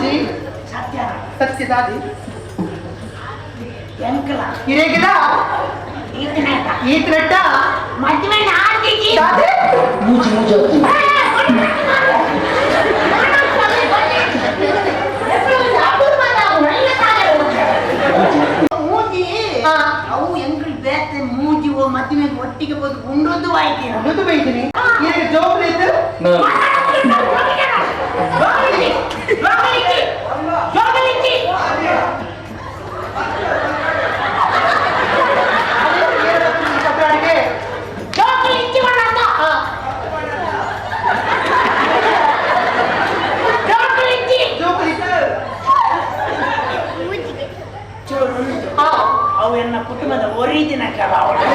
ಮೂಜಿ ಸತ್ಯ ಸತ್ಯದಾದಿ ಎಂಕಲ ಹಿರೇಗಿದ ಈತನಟ ಈತನಟ್ಟ ಮದುವೆ ನಾಟಿಗೆ ದಾದಿ ಮೂಜಿ ಮೂಜಿ ಮೂಜಿ ಅವು ಎಂಕಲ್ ಬೇತೆ ಮೂಜಿ ಮದುವೆ ಒಟ್ಟಿಗೆ ಬಂದು ಉಂಡದ್ದು ಆಯ್ತು ಅನ್ನೋದು ಬೈತೀನಿ ಈಗ ಜೋಬ್ಲಿ ಇದ್ದು ಅವು ಎನ್ನ ಕುಟುಂಬದ ಒರಿಜಿನ ಕಲ ಅವಳು